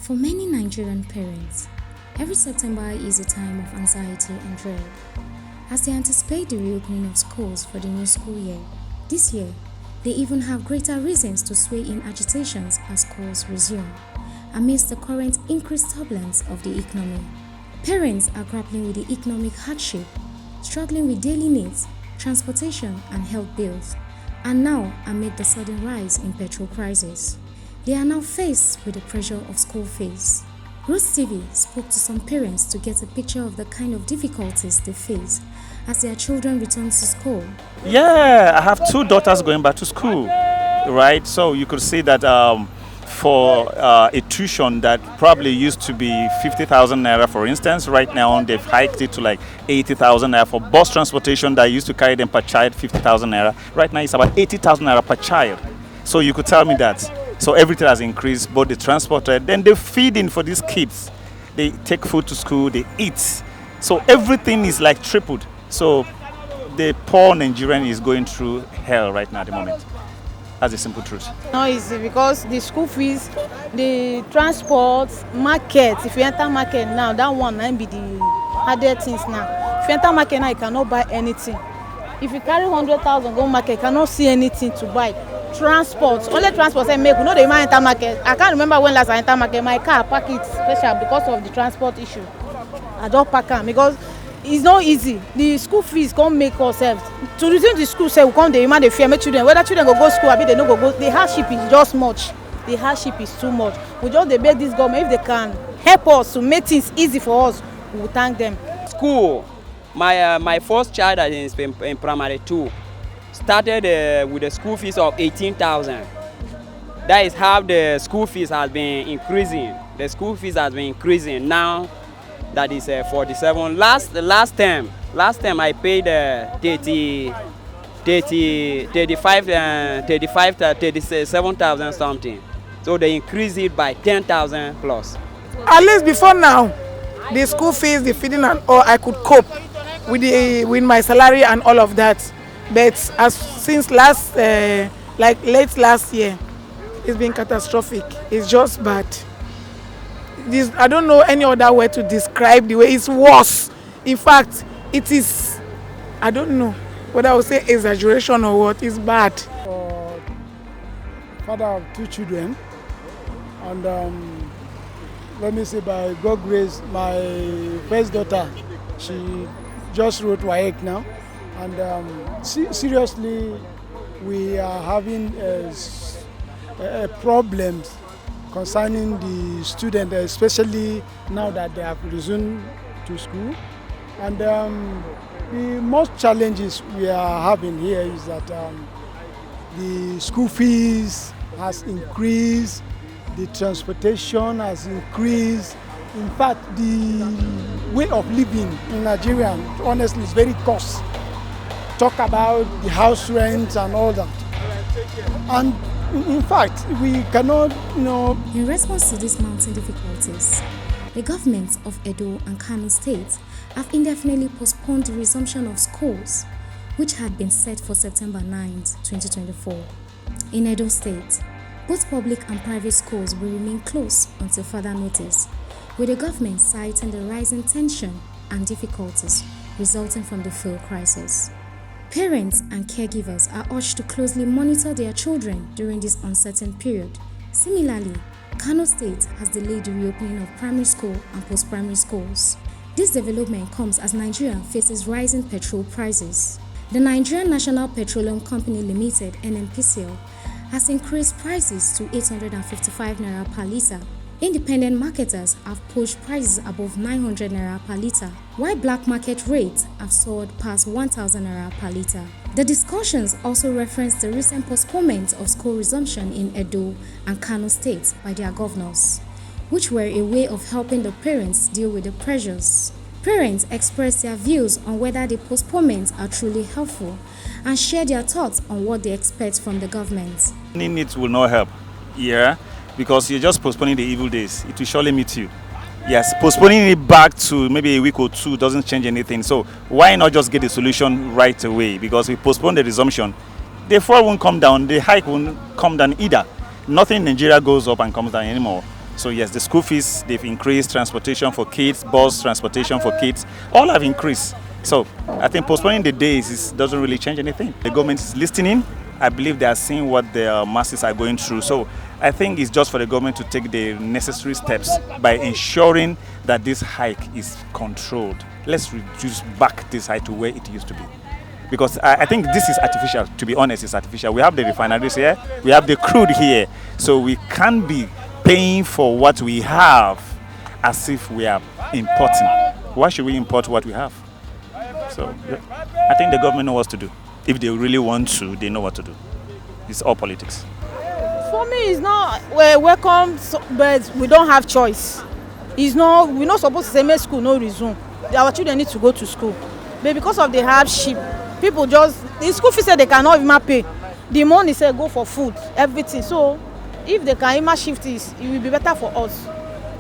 For many Nigerian parents, every September is a time of anxiety and dread as they anticipate the reopening of schools for the new school year. This year, they even have greater reasons to sway in agitations as schools resume, amidst the current increased turbulence of the economy. Parents are grappling with the economic hardship, struggling with daily needs, transportation and health bills, and now amid the sudden rise in petrol prices. They are now faced with the pressure of school fees. RootsTV spoke to some parents to get a picture of the kind of difficulties they face as their children return to school. Yeah, I have two daughters going back to school, right? So you could see that for a tuition that probably used to be 50,000 naira, for instance, right now they've hiked it to like 80,000 naira. For bus transportation that used to carry them per child 50,000 naira, right now it's about 80,000 naira per child. So you could tell me that. So everything has increased, both the transport, then the feeding for these kids. They take food to school, they eat. So everything is like tripled. So the poor Nigerian is going through hell right now at the moment. That's the simple truth. No, it's because the school fees, the transport, market. If you enter market now, that one might be the harder things now. If you enter market now, you cannot buy anything. If you carry 100,000 go market, you cannot see anything to buy. Transport, only transport I make. We know they might enter market. I can't remember when last I enter market. My car park it special because of the transport issue. I don't park am because it's not easy. The school fees can't make ourselves. To resume the school, say we come the demand the fear make children. Whether children go school, I they no go. The hardship is just much. The hardship is too much. We just beg this government if they can help us to make things easy for us. We will thank them. School, my first child is in primary 2. Started with a school fees of 18,000. That is how the school fees has been increasing. The school fees has been increasing now. That is 47. Last term I paid 37,000 something. So they increased it by 10,000 plus. At least before now, the school fees, the feeding and all, I could cope with my salary and all of that. But since late last year, it's been catastrophic. It's just bad. I don't know any other way to describe the way it's worse. In fact, it is, I don't know whether I would say exaggeration or what. It's bad. Father of 2 children, and let me say by God's grace, my first daughter, she just wrote WAEC now. And seriously, we are having problems concerning the student, especially now that they have resumed to school. And the most challenges we are having here is that the school fees has increased, the transportation has increased. In fact, the way of living in Nigeria, honestly, is very costly. Talk about the house rent and all that. And in fact, we cannot, In response to these mounting difficulties, the governments of Edo and Kano states have indefinitely postponed the resumption of schools, which had been set for September 9, 2024. In Edo State, both public and private schools will remain closed until further notice, with the government citing the rising tension and difficulties resulting from the fuel crisis. Parents and caregivers are urged to closely monitor their children during this uncertain period. Similarly, Kano State has delayed the reopening of primary school and post-primary schools. This development comes as Nigeria faces rising petrol prices. The Nigerian National Petroleum Company Limited (NNPCL) has increased prices to 855 naira per litre. Independent marketers have pushed prices above 900 naira per litre, while black market rates have soared past 1,000 naira per litre. The discussions also referenced the recent postponement of school resumption in Edo and Kano states by their governors, which were a way of helping the parents deal with the pressures. Parents expressed their views on whether the postponements are truly helpful and share their thoughts on what they expect from the government. It will not help, because you're just postponing the evil days. It will surely meet you. Yes, postponing it back to maybe a week or 2 doesn't change anything. So why not just get the solution right away? Because we postpone the resumption, the fuel won't come down, the hike won't come down either. Nothing in Nigeria goes up and comes down anymore. So yes, the school fees, they've increased, transportation for kids, bus transportation for kids, all have increased. So I think postponing the days doesn't really change anything. The government is listening. I believe they are seeing what the masses are going through. So I think it's just for the government to take the necessary steps by ensuring that this hike is controlled. Let's reduce back this hike to where it used to be. Because I think this is artificial, to be honest, it's artificial. We have the refineries here, we have the crude here, so we can't be paying for what we have as if we are importing. Why should we import what we have? So I think the government knows what to do. If they really want to, they know what to do. It's all politics. For me, it's not welcome, but we don't have choice. We're not supposed to say make school no resume. Our children need to go to school. But because of the hardship, people the school fees say they cannot even pay. The money say go for food, everything. So if they can even shift this, it will be better for us.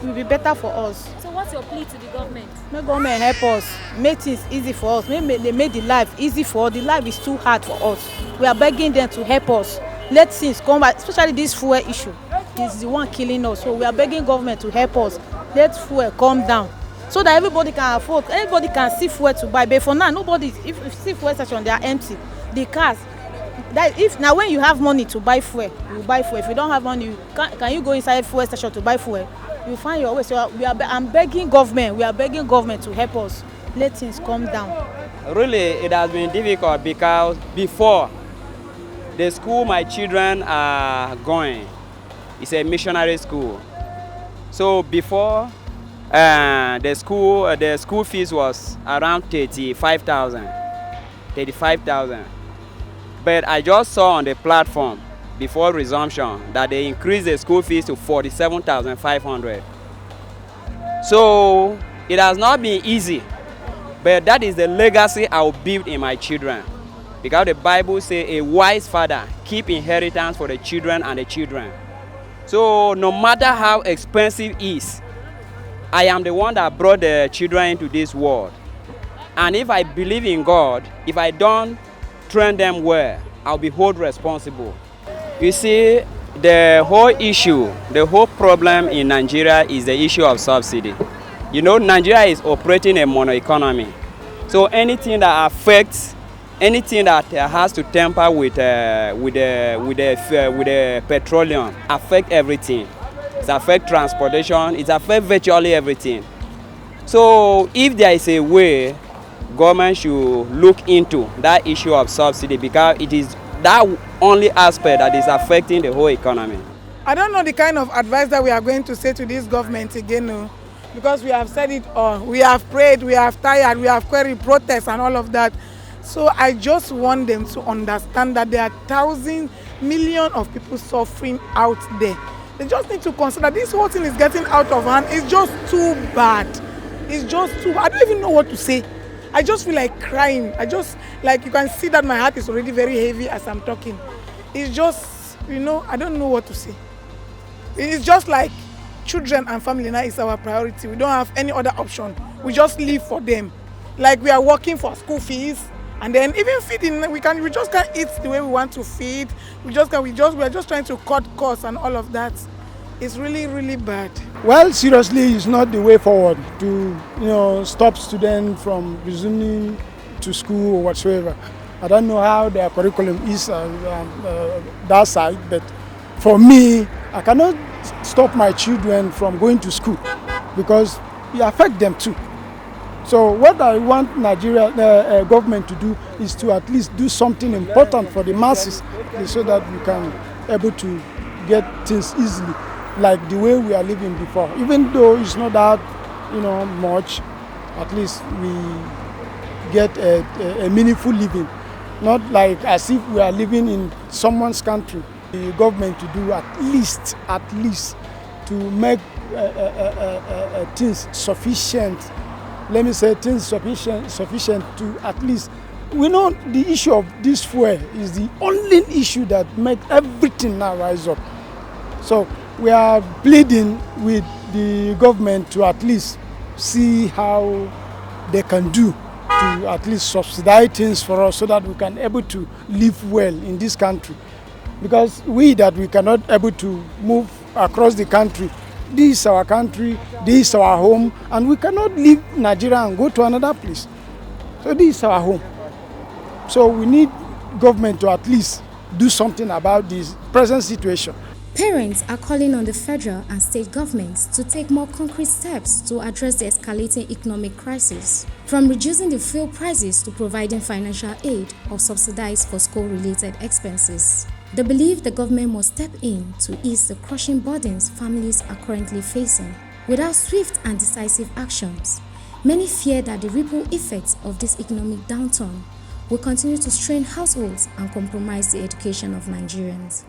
It will be better for us. So what's your plea to the government? May government help us, make things easy for us. They make the life easy for us. The life is too hard for us. We are begging them to help us. Let things come back, especially this fuel issue. This is the one killing us. So we are begging government to help us. Let fuel come down, so that everybody can afford, everybody can see fuel to buy. But for now, nobody, if see fuel station, they are empty. The cars, now when you have money to buy fuel, you buy fuel. If you don't have money, can you go inside fuel station to buy fuel? You find your way. So I'm begging government, we are begging government to help us. Let things come down. Really, it has been difficult because before, the school my children are going, it's a missionary school. So before, the school fees was around 35,000. But I just saw on the platform before resumption that they increased the school fees to 47,500. So it has not been easy, but that is the legacy I will build in my children. Because the Bible says a wise father keep inheritance for the children and the children. So no matter how expensive it is, I am the one that brought the children into this world. And if I believe in God, if I don't train them well, I'll be held responsible. You see, the whole issue, the whole problem in Nigeria is the issue of subsidy. You know, Nigeria is operating a mono economy. So anything that affects, anything that has to tamper with the petroleum affect everything. It affects transportation, it affects virtually everything. So if there is a way, government should look into that issue of subsidy, because it is that only aspect that is affecting the whole economy. I don't know the kind of advice that we are going to say to this government again, no, because we have said it all. We have prayed, we have tired, we have queried protests and all of that. So I just want them to understand that there are thousands, millions of people suffering out there. They just need to consider this whole thing is getting out of hand. It's just too bad. It's just too bad. I don't even know what to say. I just feel like crying. I just, like, you can see that my heart is already very heavy as I'm talking. It's just, you know, I don't know what to say. It's just like children and family now is our priority. We don't have any other option. We just live for them. Like we are working for school fees, and then even feeding, we just can't eat the way we want to feed. We are just trying to cut costs and all of that. It's really, really bad. Well, seriously, it's not the way forward to, stop students from resuming to school or whatsoever. I don't know how their curriculum is that side, but for me, I cannot stop my children from going to school because it affects them too. So what I want Nigeria government to do is to at least do something important for the masses so that we can able to get things easily, like the way we are living before. Even though it's not that much, at least we get a meaningful living, not like as if we are living in someone's country. The government to do at least to make things sufficient. Let me say things sufficient to at least, we know the issue of this fuel is the only issue that makes everything now rise up. So we are pleading with the government to at least see how they can do to at least subsidize things for us so that we can able to live well in this country. Because we cannot able to move across the country this is our country, this is our home, and we cannot leave Nigeria and go to another place. So this is our home. So we need government to at least do something about this present situation. Parents are calling on the federal and state governments to take more concrete steps to address the escalating economic crisis, from reducing the fuel prices to providing financial aid or subsidies for school-related expenses. They believe the government must step in to ease the crushing burdens families are currently facing. Without swift and decisive actions, many fear that the ripple effects of this economic downturn will continue to strain households and compromise the education of Nigerians.